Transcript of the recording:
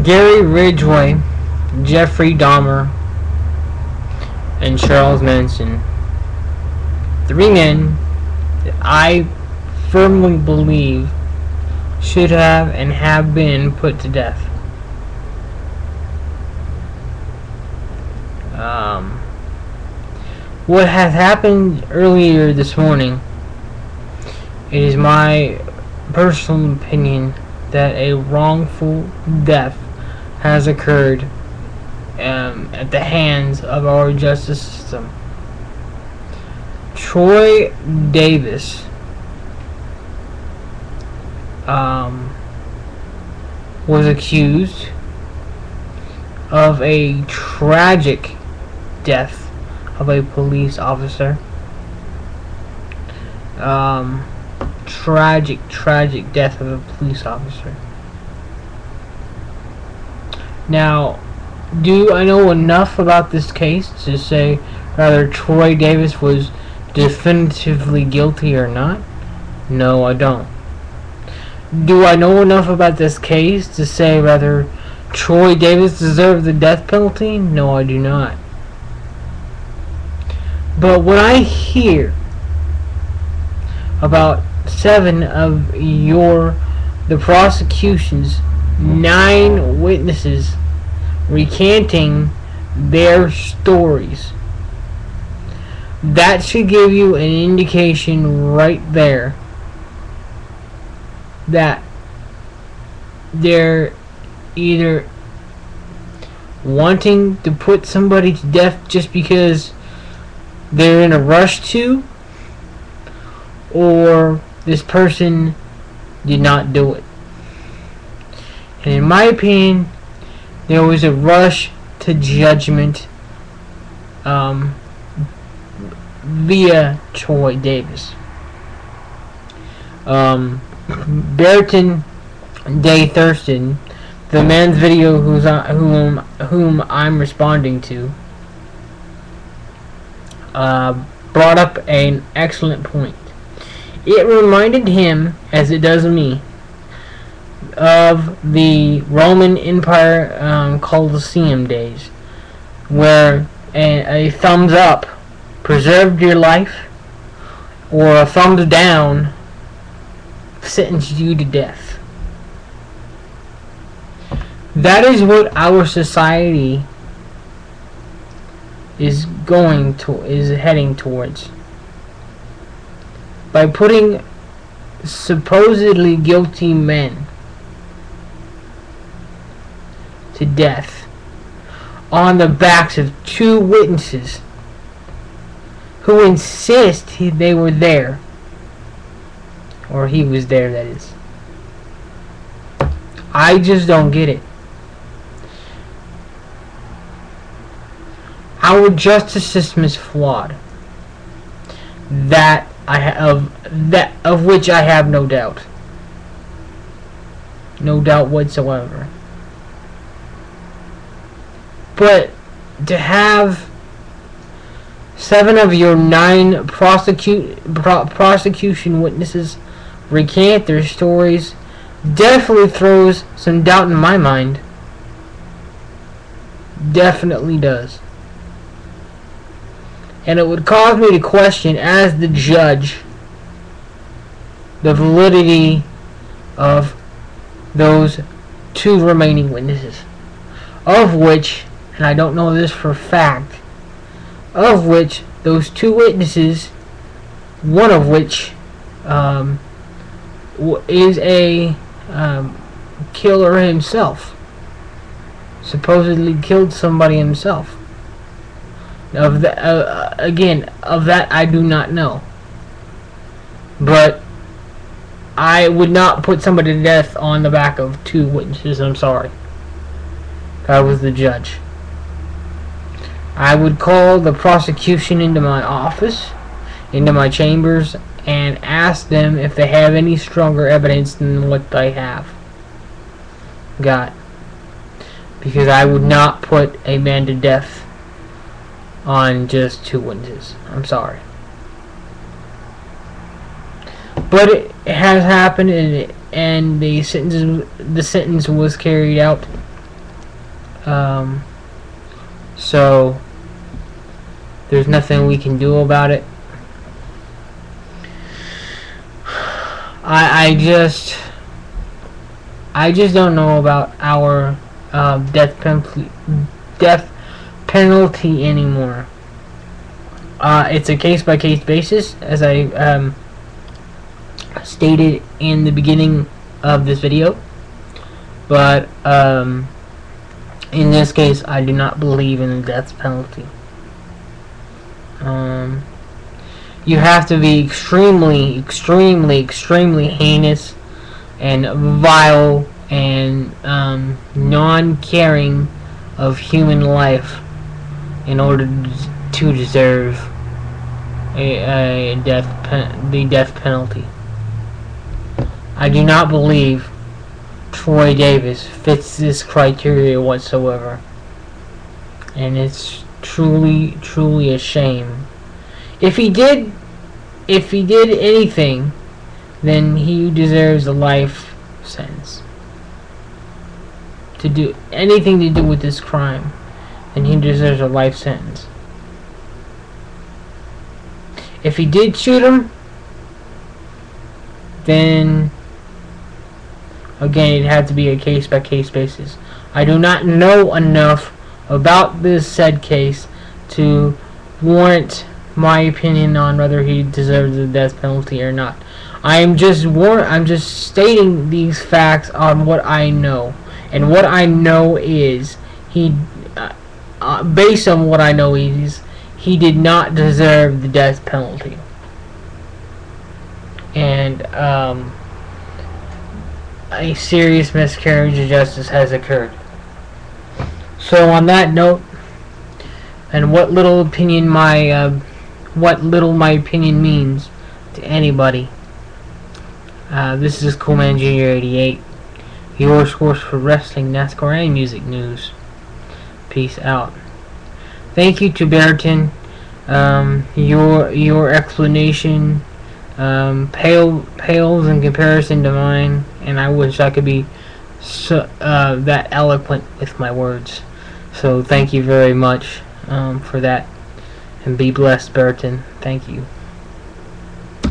Gary Ridgway, Jeffrey Dahmer, and Charles Manson. 3 men that I firmly believe should have and have been put to death. What has happened earlier this morning, it is my personal opinion that a wrongful death has occurred at the hands of our justice system. Troy Davis was accused of a tragic death of a police officer. Tragic death of a police officer. Now, do I know enough about this case to say whether Troy Davis was definitively guilty or not? No, I don't. Do I know enough about this case to say whether Troy Davis deserved the death penalty? No, I do not. But when I hear about 7 of the prosecution's 9 witnesses recanting their stories, that should give you an indication right there that they're either wanting to put somebody to death just because they're in a rush to, or this person did not do it. And in my opinion, there was a rush to judgment via Troy Davis. Barrington Day Thurston, the man's video whom I'm responding to, brought up an excellent point. It reminded him, as it does me, of the Roman Empire Colosseum days, where a thumbs up preserved your life, or a thumbs down sentenced you to death. That is what our society is heading towards. By putting supposedly guilty men to death on the backs of 2 witnesses who insist they were there, or he was there, that is. I just don't get it. Our justice system is flawed. Of which I have no doubt. No doubt whatsoever. But to have 7 of your 9 prosecution witnesses recant their stories definitely throws some doubt in my mind. Definitely does. And it would cause me to question, as the judge, the validity of those 2 remaining witnesses, of which, and I don't know this for a fact, of which those 2 witnesses, one of which is a killer himself, supposedly killed somebody himself. Of that, again, of that I do not know. But I would not put somebody to death on the back of 2 witnesses. I'm sorry. I was the judge. I would call the prosecution into my office, into my chambers, and ask them if they have any stronger evidence than what they have got. Because I would not put a man to death on just 2 witnesses. I'm sorry. But it has happened, and the sentence was carried out Um, so there's nothing we can do about it. I just don't know about our death penalty anymore. It's a case-by-case basis, as I stated in the beginning of this video. But in this case, I do not believe in the death penalty. You have to be extremely, extremely, extremely heinous and vile and non-caring of human life in order to deserve the death penalty. I do not believe Troy Davis fits this criteria whatsoever, and it's truly, truly a shame. If he did anything, then he deserves a life sentence. To do anything to do with this crime, then he deserves a life sentence. If he did shoot him, then again, it had to be a case-by-case basis. I do not know enough about this said case to warrant my opinion on whether he deserves the death penalty or not. I'm just stating these facts on what I know, and what I know is based on what I know is he did not deserve the death penalty, and a serious miscarriage of justice has occurred. So on that note, and what little my opinion means to anybody, this is Coolman Jr. 88, your source for wrestling, NASCAR, and music news. Peace out. Thank you to Barrington. Your explanation pales in comparison to mine, and I wish I could be that eloquent with my words. So thank you very much for that, and be blessed, Barrington. Thank you.